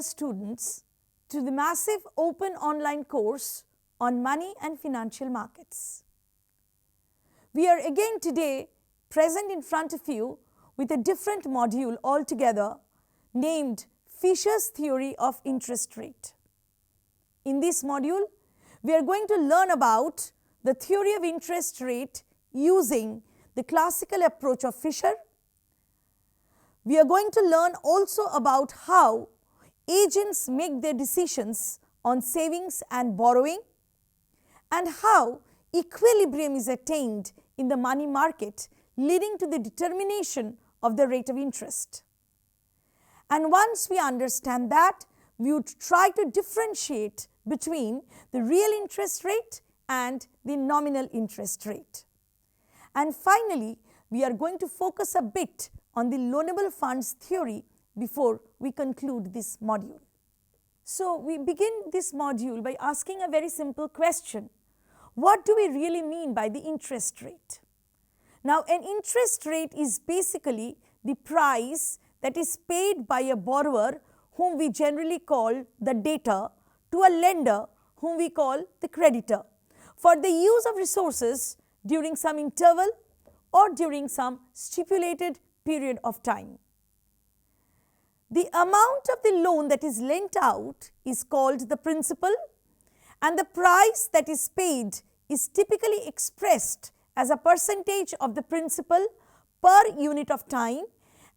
students to the massive open online course on money and financial markets. We are again today present in front of you with a different module altogether named Fisher's Theory of Interest Rate. In this module, we are going to learn about the theory of interest rate using the classical approach of Fisher. We are going to learn also about how agents make their decisions on savings and borrowing, and how equilibrium is attained in the money market, leading to the determination of the rate of interest. And once we understand that, we would try to differentiate between the real interest rate and the nominal interest rate. And finally, we are going to focus a bit on the loanable funds theory before we conclude this module. So we begin this module by asking a very simple question. What do we really mean by the interest rate? Now, an interest rate is basically the price that is paid by a borrower whom we generally call the debtor to a lender whom we call the creditor for the use of resources during some interval or during some stipulated period of time. The amount of the loan that is lent out is called the principal, and the price that is paid is typically expressed as a percentage of the principal per unit of time,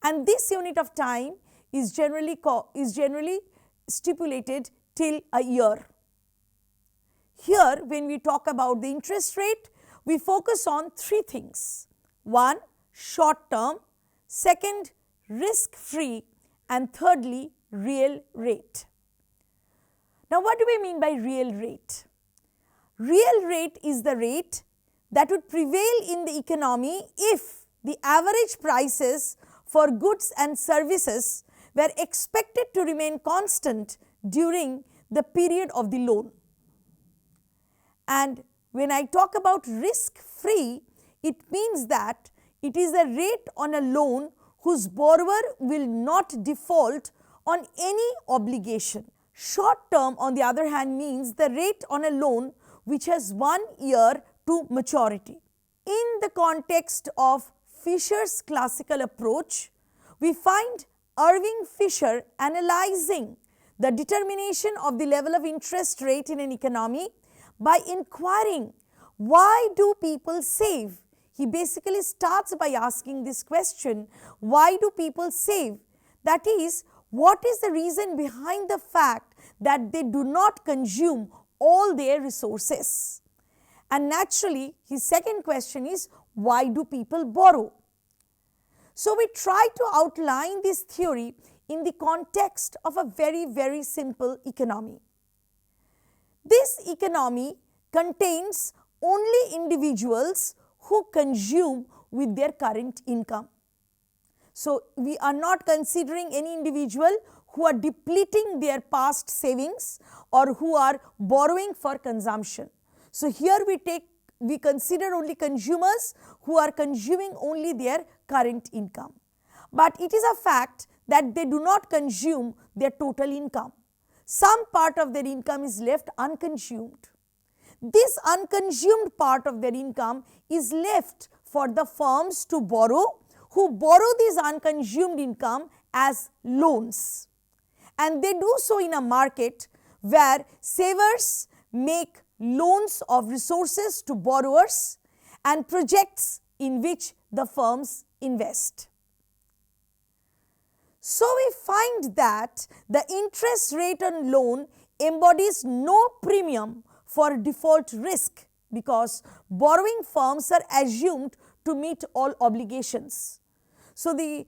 and this unit of time is generally stipulated till a year. Here, when we talk about the interest rate, we focus on three things. One, short term; second, risk-free; and thirdly, real rate. Now, what do we mean by real rate? Real rate is the rate that would prevail in the economy if the average prices for goods and services were expected to remain constant during the period of the loan. And when I talk about risk-free, it means that it is a rate on a loan whose borrower will not default on any obligation. Short term, on the other hand, means the rate on a loan which has 1 year to maturity. In the context of Fisher's classical approach, we find Irving Fisher analyzing the determination of the level of interest rate in an economy by inquiring, why do people save? He basically starts by asking this question, why do people save? That is, what is the reason behind the fact that they do not consume all their resources? And naturally, his second question is, why do people borrow? So we try to outline this theory in the context of a very, very simple economy. This economy contains only individuals who consume with their current income. So we are not considering any individual who are depleting their past savings or who are borrowing for consumption. So here we consider only consumers who are consuming only their current income. But it is a fact that they do not consume their total income. Some part of their income is left unconsumed. This unconsumed part of their income is left for the firms to borrow, who borrow this unconsumed income as loans. And they do so in a market where savers make loans of resources to borrowers and projects in which the firms invest. So we find that the interest rate on loan embodies no premium for default risk because borrowing firms are assumed to meet all obligations. So the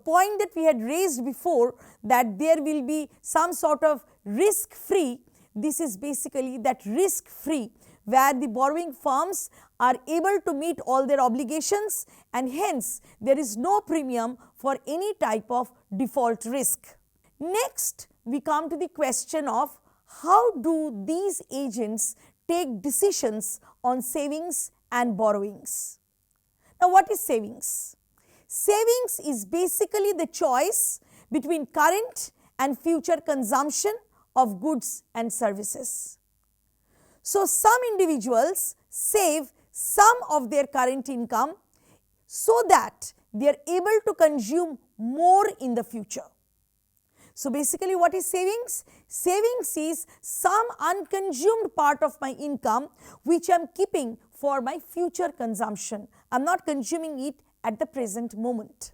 point that we had raised before, that there will be some sort of risk-free, this is basically that risk-free where the borrowing firms are able to meet all their obligations, and hence there is no premium for any type of default risk. Next, we come to the question of how do these agents take decisions on savings and borrowings. Now, what is savings? Savings is basically the choice between current and future consumption of goods and services. So, some individuals save some of their current income so that they are able to consume more in the future. So, basically what is savings? Savings is some unconsumed part of my income which I am keeping for my future consumption. I am not consuming it at the present moment.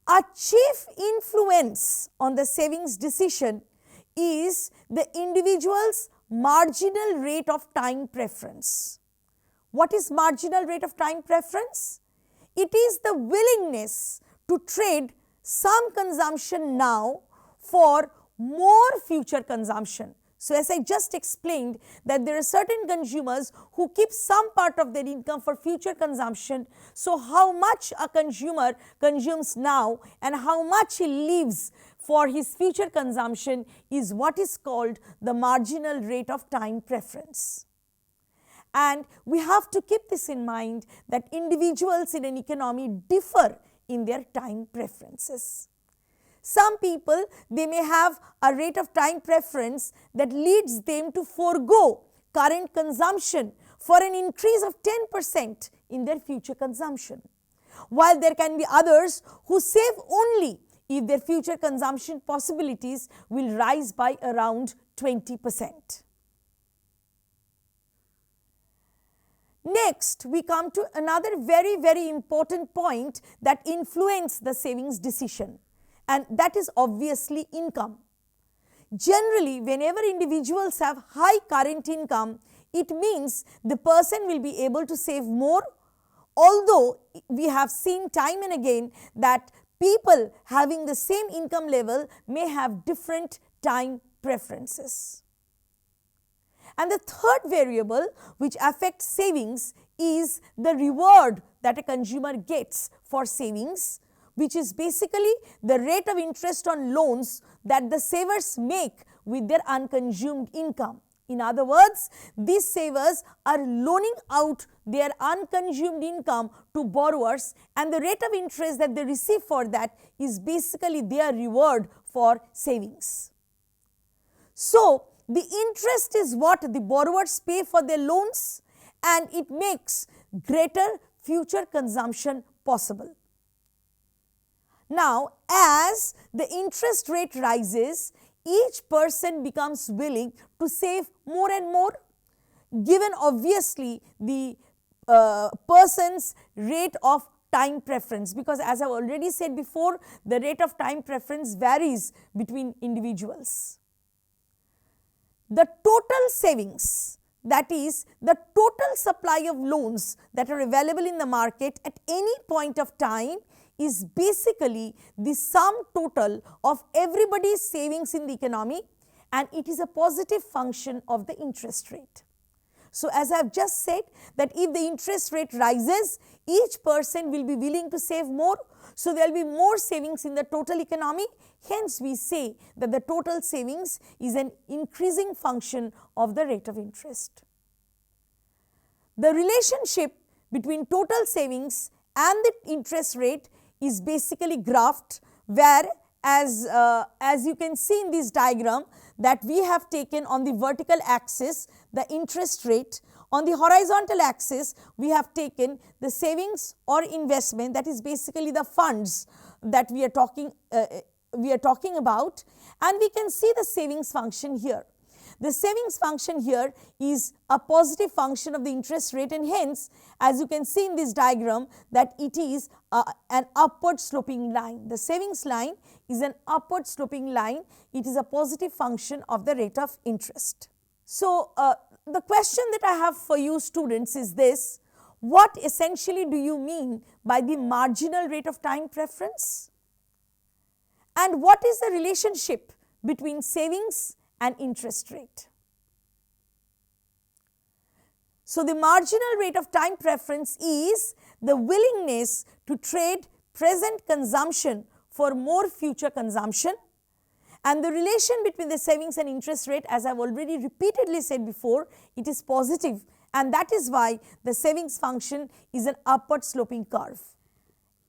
A chief influence on the savings decision is the individual's marginal rate of time preference. What is marginal rate of time preference? It is the willingness to trade some consumption now for more future consumption. So, as I just explained that there are certain consumers who keep some part of their income for future consumption. So, how much a consumer consumes now and how much he leaves for his future consumption is what is called the marginal rate of time preference. And we have to keep this in mind that individuals in an economy differ in their time preferences. Some people, they may have a rate of time preference that leads them to forego current consumption for an increase of 10% in their future consumption, while there can be others who save only if their future consumption possibilities will rise by around 20%. Next, we come to another very important point that influences the savings decision, and that is obviously income. Generally, whenever individuals have high current income, it means the person will be able to save more, although we have seen time and again that people having the same income level may have different time preferences. And the third variable which affects savings is the reward that a consumer gets for savings, which is basically the rate of interest on loans that the savers make with their unconsumed income. In other words, these savers are loaning out their unconsumed income to borrowers, and the rate of interest that they receive for that is basically their reward for savings. So, the interest is what the borrowers pay for their loans, and it makes greater future consumption possible. Now, as the interest rate rises, each person becomes willing to save more and more, given obviously the person's rate of time preference, because as I have already said before, the rate of time preference varies between individuals. The total savings, that is the total supply of loans that are available in the market at any point of time, is basically the sum total of everybody's savings in the economy, and it is a positive function of the interest rate. So, as I have just said that if the interest rate rises, each person will be willing to save more. So, there will be more savings in the total economy. Hence, we say that the total savings is an increasing function of the rate of interest. The relationship between total savings and the interest rate is basically graphed, where as you can see in this diagram that we have taken on the vertical axis the interest rate, on the horizontal axis we have taken the savings or investment, that is basically the funds that we are talking about, and we can see the savings function here. The savings function here is a positive function of the interest rate, and hence as you can see in this diagram that it is an upward sloping line. The savings line is an upward sloping line. It is a positive function of the rate of interest. So, the question that I have for you students is this: what essentially do you mean by the marginal rate of time preference? And what is the relationship between savings and interest rate? So, the marginal rate of time preference is the willingness to trade present consumption for more future consumption, and the relation between the savings and interest rate, as I have already repeatedly said before, it is positive, and that is why the savings function is an upward sloping curve.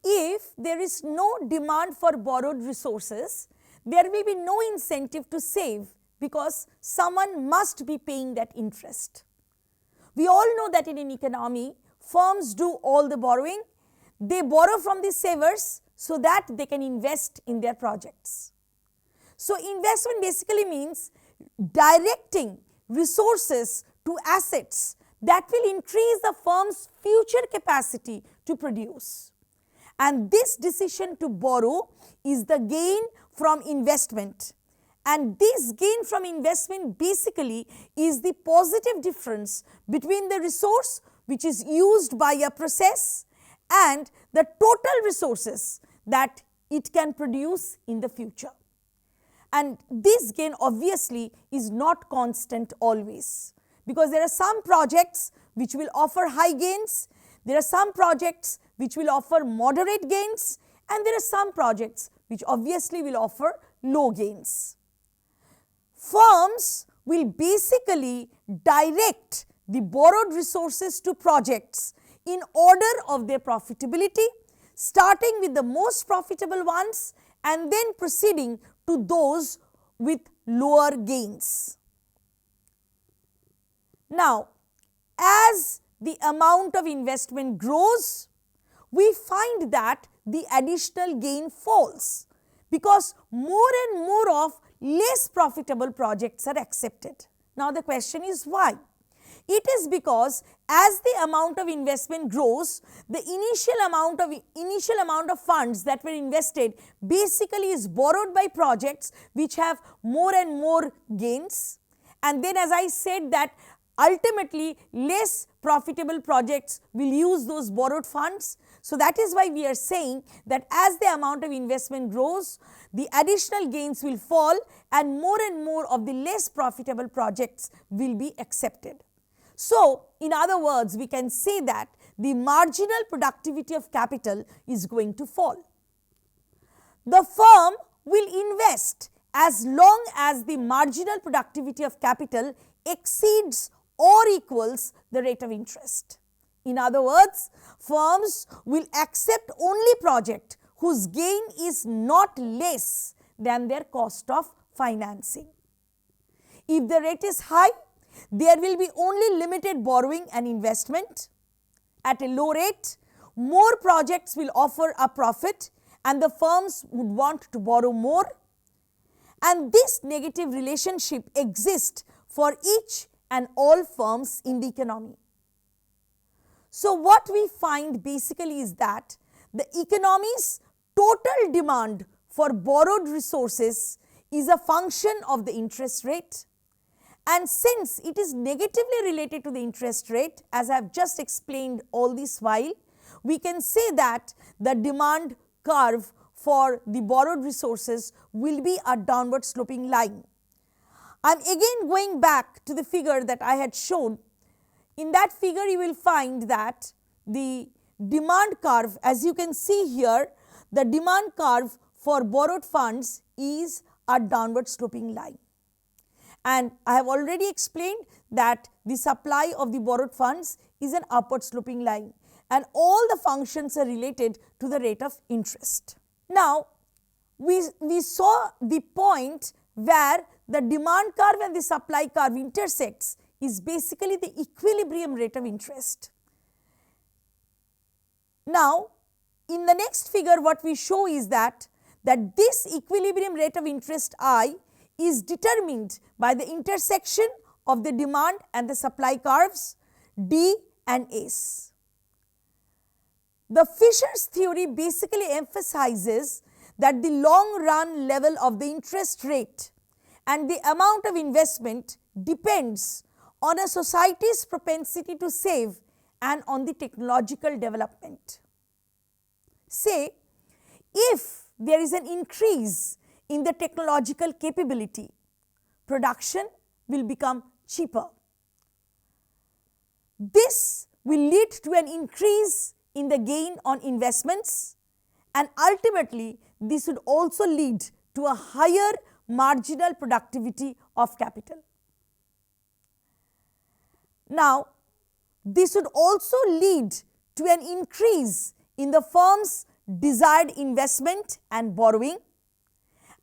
If there is no demand for borrowed resources, there will be no incentive to save because someone must be paying that interest. We all know that in an economy, firms do all the borrowing. They borrow from the savers so that they can invest in their projects. So, investment basically means directing resources to assets that will increase the firm's future capacity to produce. And this decision to borrow is the gain from investment. And this gain from investment basically is the positive difference between the resource which is used by a process and the total resources that it can produce in the future. And this gain obviously is not constant always, because there are some projects which will offer high gains, there are some projects which will offer moderate gains, and there are some projects which obviously will offer low gains. Firms will basically direct the borrowed resources to projects in order of their profitability, starting with the most profitable ones and then proceeding to those with lower gains. Now, as the amount of investment grows, we find that the additional gain falls because more and more of less profitable projects are accepted. Now, the question is why? It is because as the amount of investment grows, the initial amount of funds that were invested basically is borrowed by projects which have more and more gains. And then, as I said, that ultimately less profitable projects will use those borrowed funds. So, that is why we are saying that as the amount of investment grows, the additional gains will fall and more of the less profitable projects will be accepted. So, in other words, we can say that the marginal productivity of capital is going to fall. The firm will invest as long as the marginal productivity of capital exceeds or equals the rate of interest. In other words, firms will accept only project whose gain is not less than their cost of financing. If the rate is high, there will be only limited borrowing and investment. At a low rate, more projects will offer a profit and the firms would want to borrow more. And this negative relationship exists for each and all firms in the economy. So, what we find basically is that the economy's total demand for borrowed resources is a function of the interest rate. And since it is negatively related to the interest rate, as I have just explained all this while, we can say that the demand curve for the borrowed resources will be a downward sloping line. I am again going back to the figure that I had shown. In that figure, you will find that the demand curve, as you can see here, the demand curve for borrowed funds is a downward sloping line. And I have already explained that the supply of the borrowed funds is an upward sloping line, and all the functions are related to the rate of interest. Now, we saw the point where the demand curve and the supply curve intersects is basically the equilibrium rate of interest. Now, in the next figure, what we show is that this equilibrium rate of interest I is determined by the intersection of the demand and the supply curves D and S. The Fisher's theory basically emphasizes that the long run level of the interest rate and the amount of investment depends on a society's propensity to save and on the technological development. Say, if there is an increase in the technological capability, production will become cheaper. This will lead to an increase in the gain on investments, and ultimately this would also lead to a higher marginal productivity of capital. Now, this would also lead to an increase in the firm's desired investment and borrowing,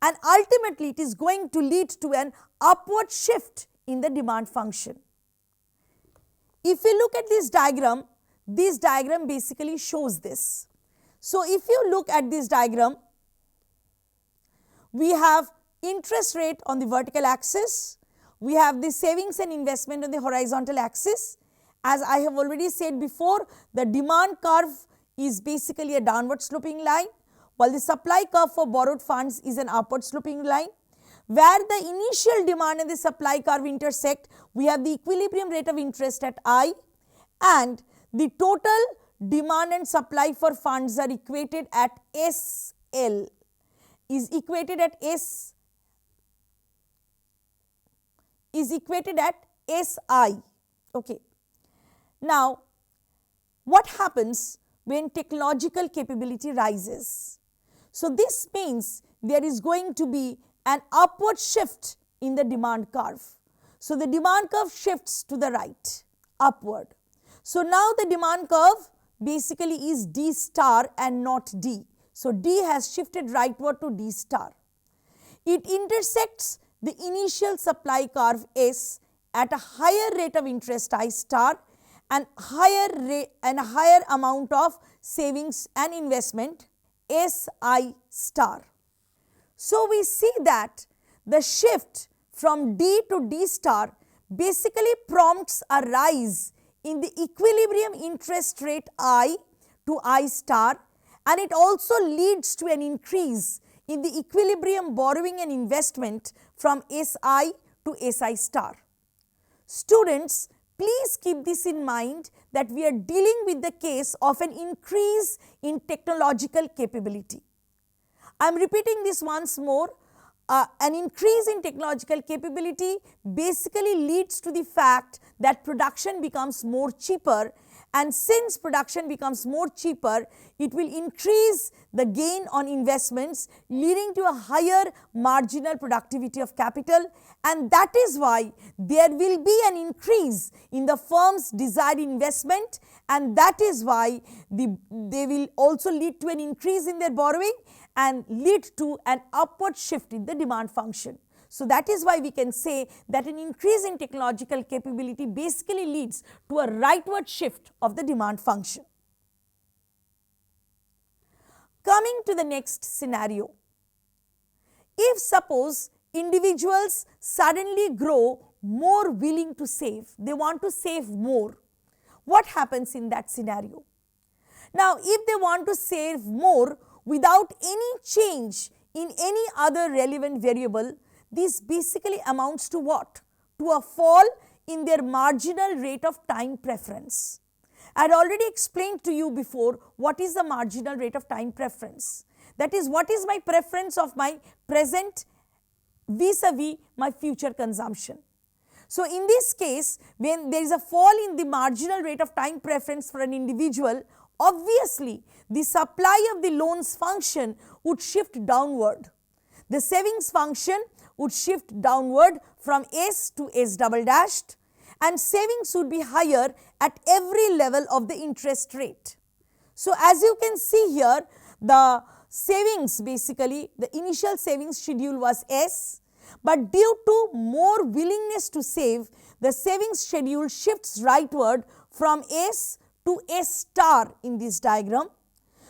and ultimately it is going to lead to an upward shift in the demand function. If we look at this diagram basically shows this. So if you look at this diagram, we have interest rate on the vertical axis, we have the savings and investment on the horizontal axis. As I have already said before, the demand curve is basically a downward sloping line, while the supply curve for borrowed funds is an upward sloping line. Where the initial demand and the supply curve intersect, we have the equilibrium rate of interest at I, and the total demand and supply for funds are equated at SL, is equated at SI. Okay. Now, what happens when technological capability rises? So this means there is going to be an upward shift in the demand curve. So the demand curve shifts to the right, upward. So now the demand curve basically is D star and not D. So D has shifted rightward to D star. It intersects the initial supply curve S at a higher rate of interest I star and a higher amount of savings and investment SI star. So we see that the shift from D to D star basically prompts a rise in the equilibrium interest rate I to I star, and it also leads to an increase in the equilibrium borrowing and investment from SI to SI star. Students, please keep this in mind that we are dealing with the case of an increase in technological capability. I am repeating this once more. An increase in technological capability basically leads to the fact that production becomes more cheaper, and since production becomes more cheaper, it will increase the gain on investments, leading to a higher marginal productivity of capital, and that is why there will be an increase in the firm's desired investment, and that is why they will also lead to an increase in their borrowing and lead to an upward shift in the demand function. So that is why we can say that an increase in technological capability basically leads to a rightward shift of the demand function. Coming to the next scenario, if suppose individuals suddenly grow more willing to save, they want to save more, what happens in that scenario? Now, if they want to save more without any change in any other relevant variable, this basically amounts to what? To a fall in their marginal rate of time preference. I had already explained to you before what is the marginal rate of time preference. That is, what is my preference of my present vis-a-vis my future consumption. So in this case, when there is a fall in the marginal rate of time preference for an individual, obviously the supply of the loans function would shift downward. The savings function would shift downward from S to S double dashed, and savings would be higher at every level of the interest rate. So as you can see here, the savings basically, the initial savings schedule was S, but due to more willingness to save, the savings schedule shifts rightward from S to S star in this diagram.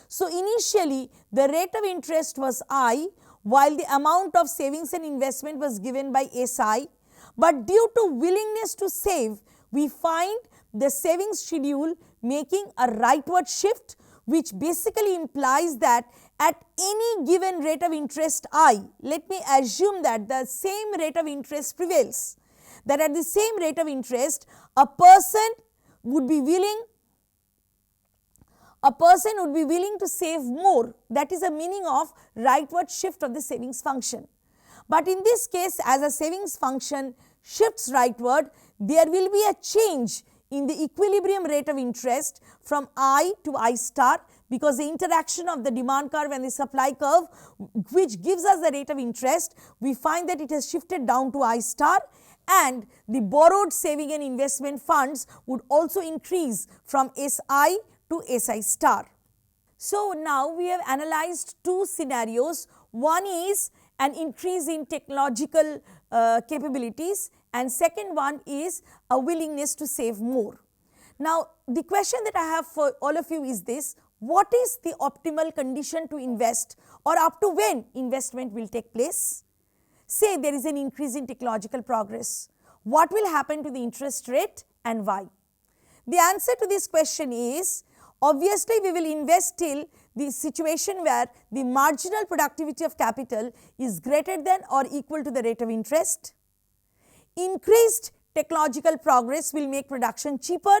So initially the rate of interest was I, while the amount of savings and investment was given by SI, but due to willingness to save, we find the savings schedule making a rightward shift, which basically implies that at any given rate of interest I, let me assume that the same rate of interest prevails, that at the same rate of interest a person would be willing to save more. That is the meaning of rightward shift of the savings function. But in this case, as a savings function shifts rightward, there will be a change in the equilibrium rate of interest from I to I star, because the interaction of the demand curve and the supply curve, which gives us the rate of interest, we find that it has shifted down to I star, and the borrowed saving and investment funds would also increase from SI to SI star. So now we have analyzed two scenarios. One is an increase in technological capabilities, and second one is a willingness to save more. Now the question that I have for all of you is this: what is the optimal condition to invest, or up to when investment will take place? Say there is an increase in technological progress. What will happen to the interest rate and why? The answer to this question is, obviously we will invest till the situation where the marginal productivity of capital is greater than or equal to the rate of interest. Increased technological progress will make production cheaper,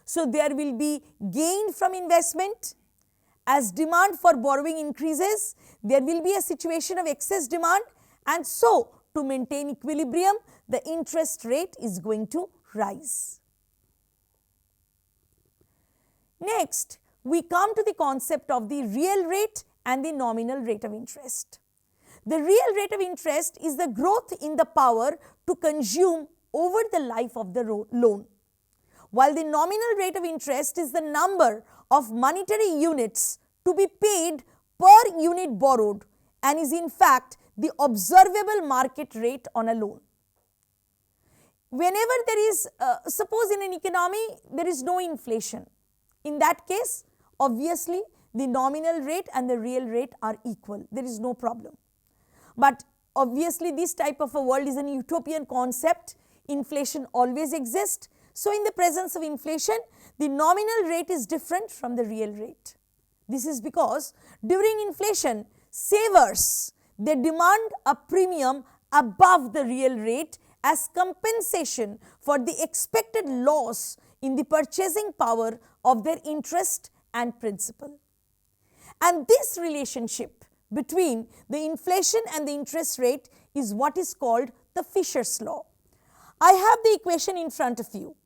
so there will be gain from investment. As demand for borrowing increases, there will be a situation of excess demand, and so to maintain equilibrium, the interest rate is going to rise. Next, we come to the concept of the real rate and the nominal rate of interest. The real rate of interest is the growth in the power to consume over the life of the loan, while the nominal rate of interest is the number of monetary units to be paid per unit borrowed and is in fact the observable market rate on a loan. Whenever there is, suppose in an economy there is no inflation, in that case obviously the nominal rate and the real rate are equal, there is no problem. But obviously this type of a world is an utopian concept, inflation always exists. So in the presence of inflation, the nominal rate is different from the real rate. This is because during inflation, savers, they demand a premium above the real rate as compensation for the expected loss in the purchasing power of their interest and principal. And this relationship between the inflation and the interest rate is what is called the Fisher's law. I have the equation in front of you.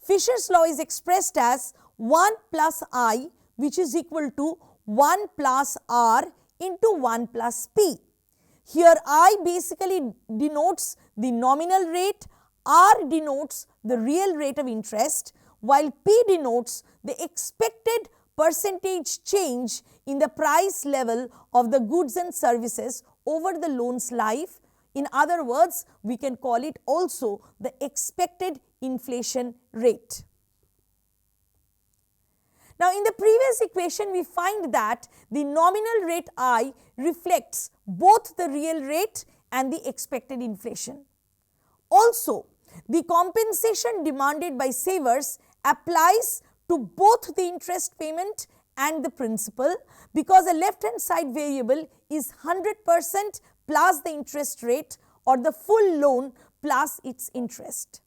Fisher's law is expressed as 1 plus I, which is equal to 1 plus R into 1 plus P. Here I basically denotes the nominal rate, R denotes the real rate of interest, while P denotes the expected percentage change in the price level of the goods and services over the loan's life. In other words, we can call it also the expected inflation rate. Now in the previous equation we find that the nominal rate I reflects both the real rate and the expected inflation. Also, the compensation demanded by savers applies to both the interest payment and the principal, because a left hand side variable is 100% plus the interest rate or the full loan plus its interest.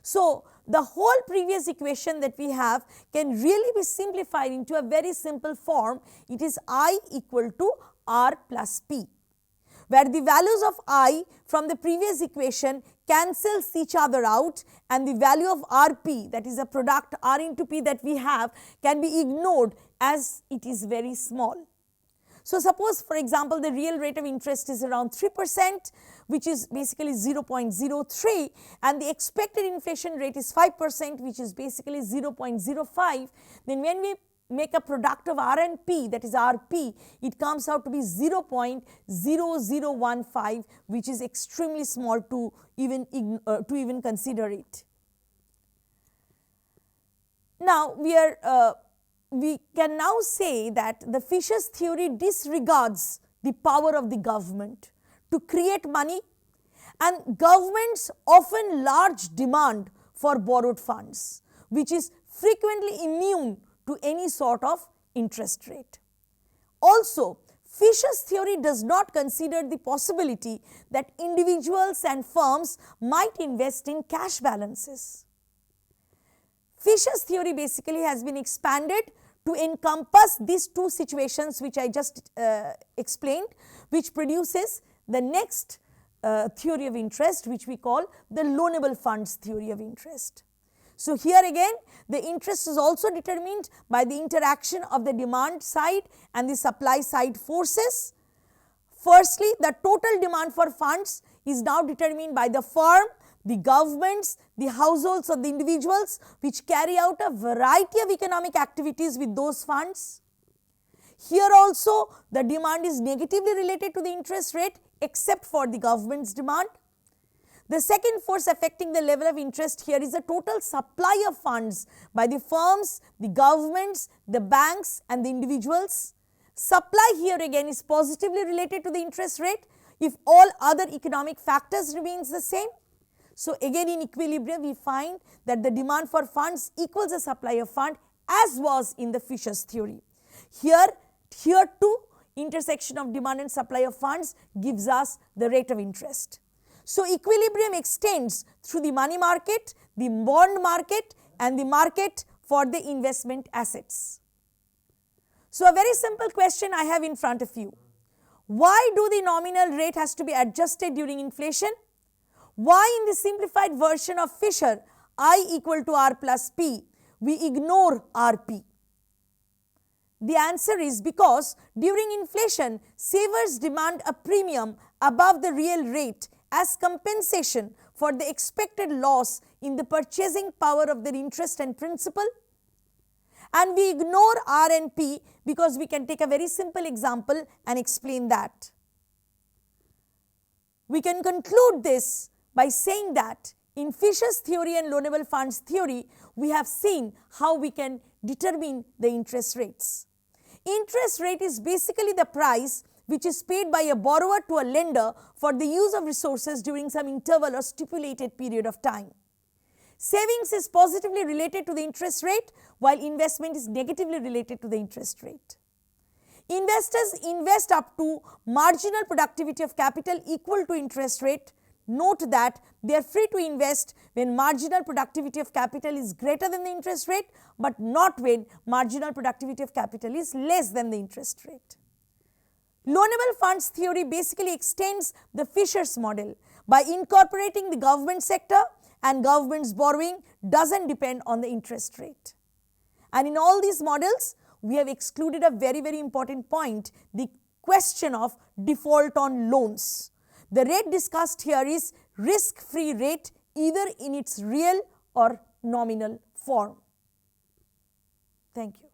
So the whole previous equation that we have can really be simplified into a very simple form. It is I equal to R plus P, where the values of I from the previous equation cancels each other out, and the value of Rp, that is a product R into P that we have, can be ignored as it is very small. So suppose for example the real rate of interest is around 3%, which is basically 0.03, and the expected inflation rate is 5%, which is basically 0.05. Then when we make a product of R and P, that is Rp, it comes out to be 0.0015, which is extremely small to even consider it. Now we can now say that the Fisher's theory disregards the power of the government to create money, and governments often large demand for borrowed funds, which is frequently immune to any sort of interest rate. Also, Fisher's theory does not consider the possibility that individuals and firms might invest in cash balances. Fisher's theory basically has been expanded to encompass these two situations which I just explained, which produces the next theory of interest, which we call the Loanable Funds Theory of interest. So here again the interest is also determined by the interaction of the demand side and the supply side forces. Firstly, the total demand for funds is now determined by the firm, the governments, the households of the individuals which carry out a variety of economic activities with those funds. Here also the demand is negatively related to the interest rate except for the government's demand. The second force affecting the level of interest here is the total supply of funds by the firms, the governments, the banks and the individuals. Supply here again is positively related to the interest rate if all other economic factors remains the same. So again in equilibrium we find that the demand for funds equals the supply of fund as was in the Fisher's theory. Here too intersection of demand and supply of funds gives us the rate of interest. So equilibrium extends through the money market, the bond market and the market for the investment assets. So a very simple question I have in front of you. Why do the nominal rate has to be adjusted during inflation? Why in the simplified version of Fisher I equal to R plus P we ignore RP? The answer is because during inflation savers demand a premium above the real rate as compensation for the expected loss in the purchasing power of their interest and principal, and we ignore R and P because we can take a very simple example and explain that. We can conclude this by saying that in Fisher's theory and Loanable Funds Theory we have seen how we can determine the interest rates. Interest rate is basically the price which is paid by a borrower to a lender for the use of resources during some interval or stipulated period of time. Savings is positively related to the interest rate while investment is negatively related to the interest rate. Investors invest up to marginal productivity of capital equal to interest rate. Note that they are free to invest when marginal productivity of capital is greater than the interest rate but not when marginal productivity of capital is less than the interest rate. Loanable funds theory basically extends the Fisher's model by incorporating the government sector, and government's borrowing doesn't depend on the interest rate. And in all these models we have excluded a very important point, the question of default on loans. The rate discussed here is risk-free rate either in its real or nominal form. Thank you.